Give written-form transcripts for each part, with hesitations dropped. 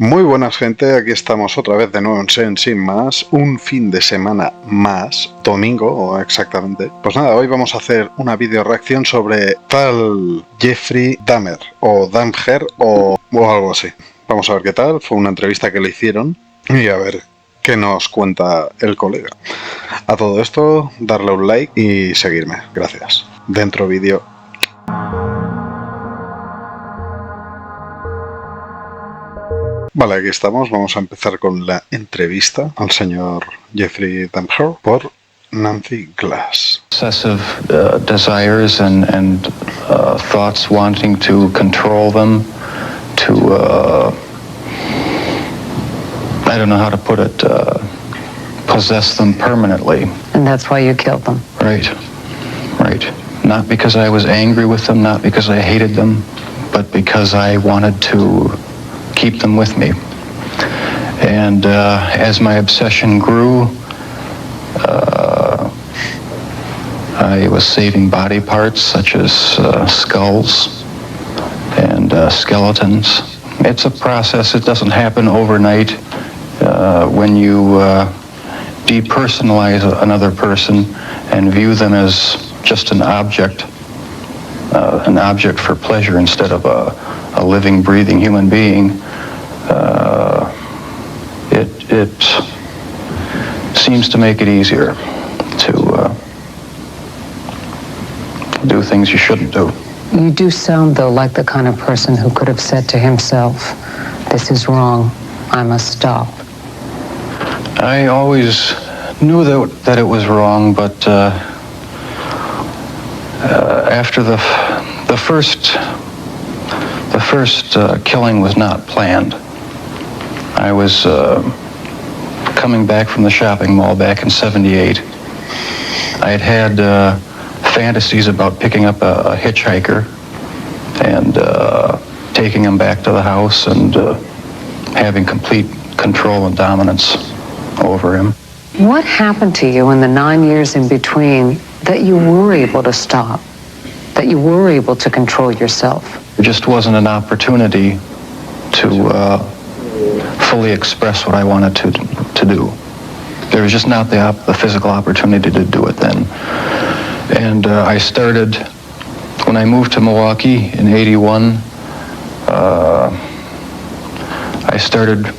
Muy buenas gente, aquí estamos otra vez de nuevo en Sin Más, un fin de semana más, domingo exactamente. Pues nada, hoy vamos a hacer una video reacción sobre tal Jeffreydahmer o DAMHER o algo así. Vamos a ver qué tal, fue una entrevista que le hicieron y a ver qué nos cuenta el colega. A todo esto, darle un like y seguirme, gracias. Dentro vídeo. Vale, aquí estamos. Vamos a empezar con la entrevista al señor Jeffreydahmer por Nancy Glass. Obsessive desires and thoughts wanting to control them, to I don't know how to put it, possess them permanently. And that's why you killed them. Right. Not because I was angry with them, not because I hated them, but because I wanted to keep them with me. And as my obsession grew, I was saving body parts such as skulls and skeletons. It's a process. It doesn't happen overnight. When you depersonalize another person and view them as just an object for pleasure instead of a living, breathing human being, it seems to make it easier to do things you shouldn't do. You do sound, though, like the kind of person who could have said to himself, "This is wrong, I must stop." I always knew that it was wrong, but after the first killing was not planned. I was coming back from the shopping mall back in '78. I had fantasies about picking up a hitchhiker and taking him back to the house and having complete control and dominance over him. What happened to you in the 9 years in between that you were able to stop, that you were able to control yourself? There just wasn't an opportunity to fully express what I wanted to do. There was just not the physical opportunity to do it then. And I started, when I moved to Milwaukee in '81, I started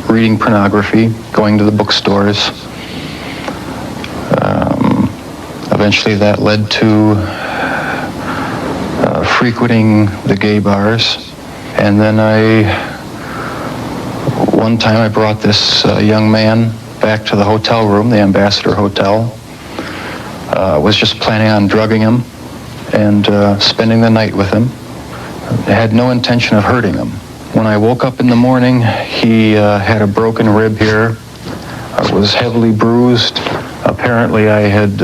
reading pornography, going to the bookstores. Eventually that led to frequenting the gay bars. And then one time I brought this young man back to the hotel room, the Ambassador Hotel. Was just planning on drugging him and spending the night with him. I had no intention of hurting him. When I woke up in the morning, he had a broken rib here. I was heavily bruised. Apparently I had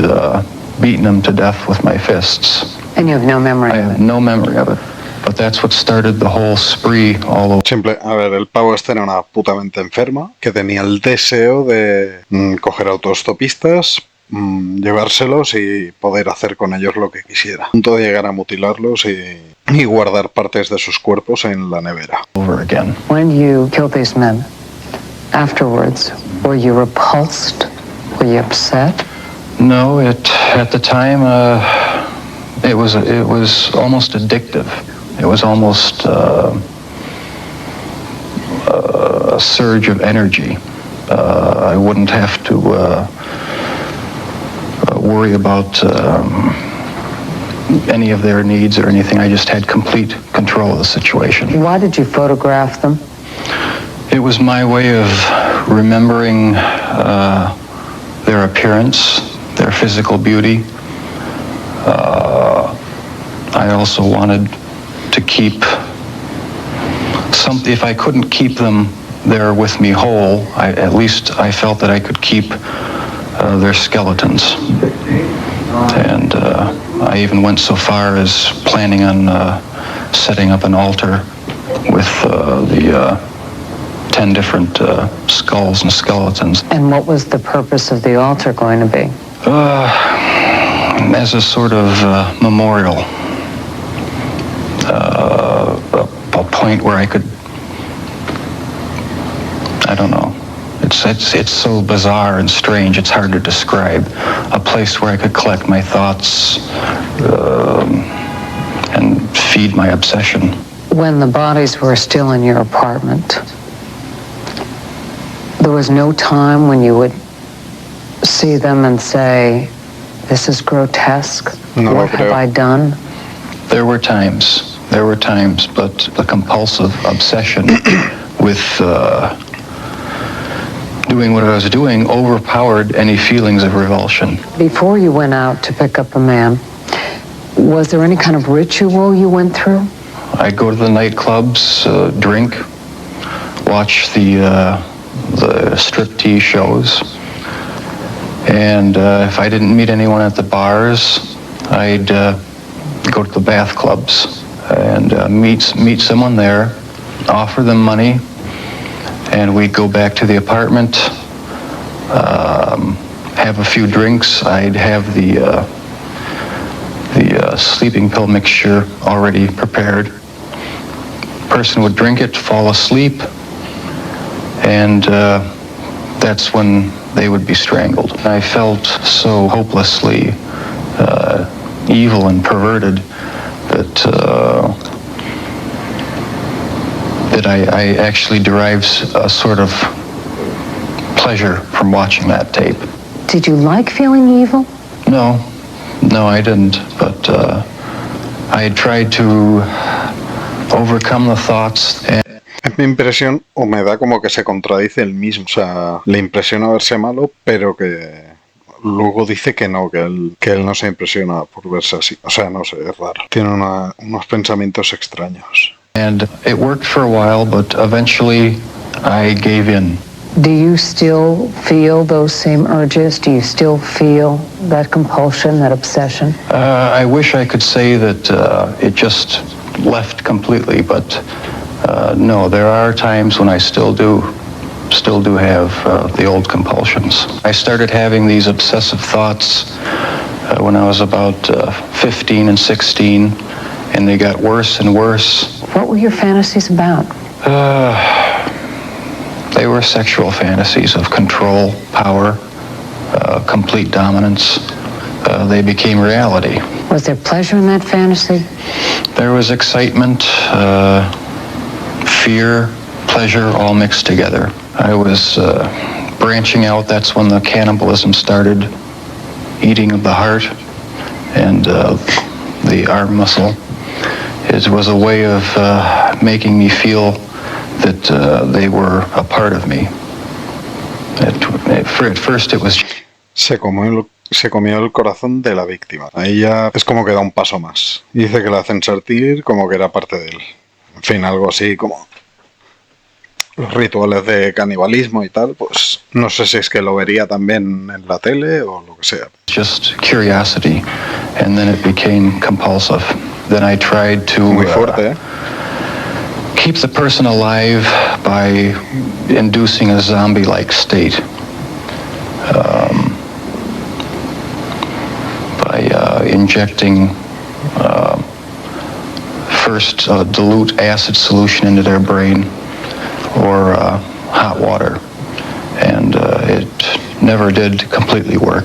beaten him to death with my fists. And you have no memory of it? I have no memory of it. But that's what started the whole spree all over. Simple, a ver, el pavo este era una puta mente enferma que tenía el deseo de coger autostopistas, llevárselos y poder hacer con ellos lo que quisiera. A punto de llegar a mutilarlos y guardar partes de sus cuerpos en la nevera. Over again. When you killed these men, afterwards, were you repulsed? Were you upset? No, at the time it was almost addictive. It was almost a surge of energy. I wouldn't have to worry about any of their needs or anything. I just had complete control of the situation. Why did you photograph them? It was my way of remembering their appearance, their physical beauty. I also wanted to keep something. If I couldn't keep them there with me whole, at least I felt that I could keep their skeletons. And I even went so far as planning on setting up an altar with the 10 different skulls and skeletons. And what was the purpose of the altar going to be? As a sort of memorial. A point where I could I don't know. It's so bizarre and strange, it's hard to describe. A place where I could collect my thoughts and feed my obsession. When the bodies were still in your apartment, there was no time when you would see them and say, this is grotesque, what have I done? There were times, but the compulsive obsession with doing what I was doing overpowered any feelings of revulsion. Before you went out to pick up a man, was there any kind of ritual you went through? I'd go to the nightclubs, drink, watch the striptease shows, and if I didn't meet anyone at the bars, I'd go to the bath clubs and meet someone there, offer them money, and we'd go back to the apartment, have a few drinks. I'd have the sleeping pill mixture already prepared. Person would drink it, fall asleep, and that's when they would be strangled. I felt so hopelessly evil and perverted that I actually derived a sort of pleasure from watching that tape. Did you like feeling evil? No, I didn't, but I tried to overcome the thoughts. En mi impresión, o me da como que se contradice el mismo. O sea, le impresiona verse malo, pero que luego dice que no, que él no se impresiona por verse así. O sea, no sé, es raro. Tiene unos pensamientos extraños. And it worked for a while, but eventually I gave in. Do you still feel those same urges? Do you still feel that compulsion, that obsession? I wish I could say that it just left completely, but no, there are times when I still do have the old compulsions. I started having these obsessive thoughts when I was about 15 and 16, and they got worse and worse. What were your fantasies about? They were sexual fantasies of control, power, complete dominance. They became reality. Was there pleasure in that fantasy? There was excitement, fear, pleasure, all mixed together. I was branching out. That's when the cannibalism started, eating of the heart and the arm muscle. It was a way of making me feel that they were a part of me. At first it was... Se comió el corazón de la víctima. Ahí ya es como que da un paso más. Dice que la hacen sentir como que era parte de él. En fin, algo así como los rituales de canibalismo y tal, pues no sé si es que lo vería también en la tele o lo que sea. Just curiosity, and then it became compulsive. Then I tried to Muy fuerte, keep the person alive by inducing a zombie-like state. By injecting first dilute acid solution into their brain or hot water, and it never did completely work.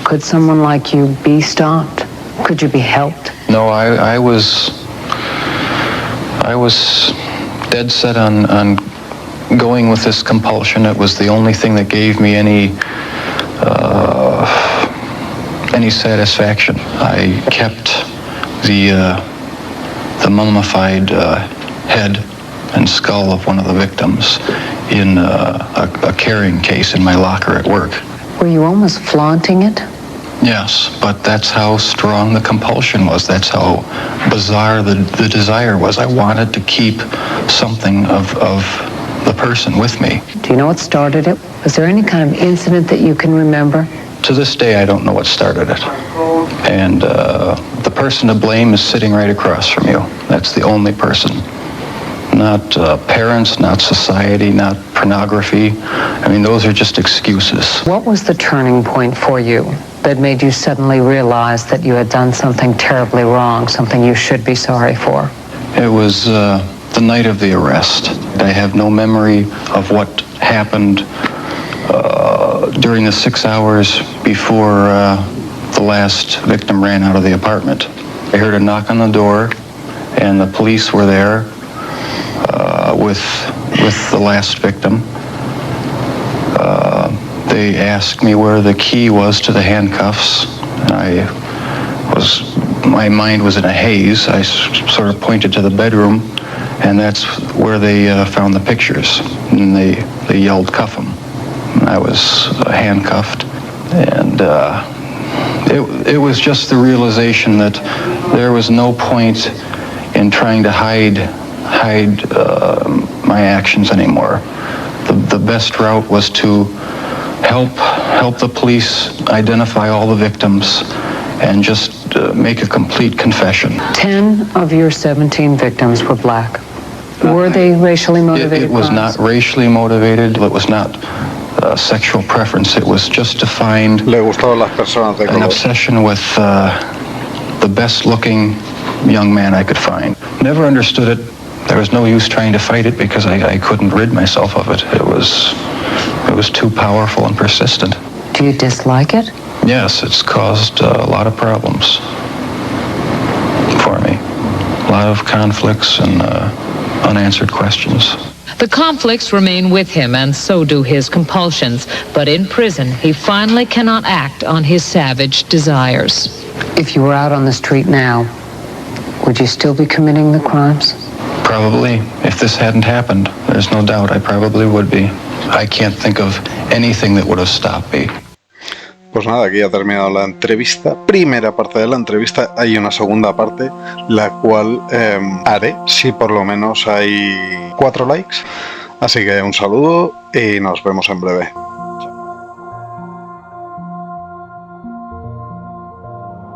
Could someone like you be stopped? Could you be helped? No, I was dead set on going with this compulsion. It was the only thing that gave me any satisfaction. I kept the mummified head and skull of one of the victims in a carrying case in my locker at work. Were you almost flaunting it? Yes, but that's how strong the compulsion was. That's how bizarre the desire was. I wanted to keep something of the person with me. Do you know what started it? Was there any kind of incident that you can remember? To this day, I don't know what started it. And the person to blame is sitting right across from you. That's the only person. Not parents, not society, not pornography. I mean, those are just excuses. What was the turning point for you that made you suddenly realize that you had done something terribly wrong, something you should be sorry for? It was the night of the arrest. I have no memory of what happened during the 6 hours before the last victim ran out of the apartment. I heard a knock on the door, and the police were there with the last victim. They asked me where the key was to the handcuffs. My mind was in a haze. I sort of pointed to the bedroom, and that's where they found the pictures. And they yelled, "Cuff him." And I was handcuffed, and it was just the realization that there was no point in trying to hide my actions anymore. The best route was to help the police identify all the victims and just make a complete confession. 10 of your 17 victims were black. Were they racially motivated? It was crimes? not racially motivated. It was not sexual preference. It was just to find Le gustaban las personas de an color. obsession with the best-looking young man I could find. Never understood it. There was no use trying to fight it because I couldn't rid myself of it. It was too powerful and persistent. Do you dislike it? Yes, it's caused a lot of problems for me. A lot of conflicts and unanswered questions. The conflicts remain with him, and so do his compulsions. But in prison, he finally cannot act on his savage desires. If you were out on the street now, would you still be committing the crimes? Probably. If this hadn't happened, there's no doubt I probably would be. I can't think of anything that would have stopped me. Pues nada, aquí ha terminado la entrevista. Primera parte de la entrevista. Hay una segunda parte, la cual haré si por lo menos hay 4 likes. Así que un saludo y nos vemos en breve.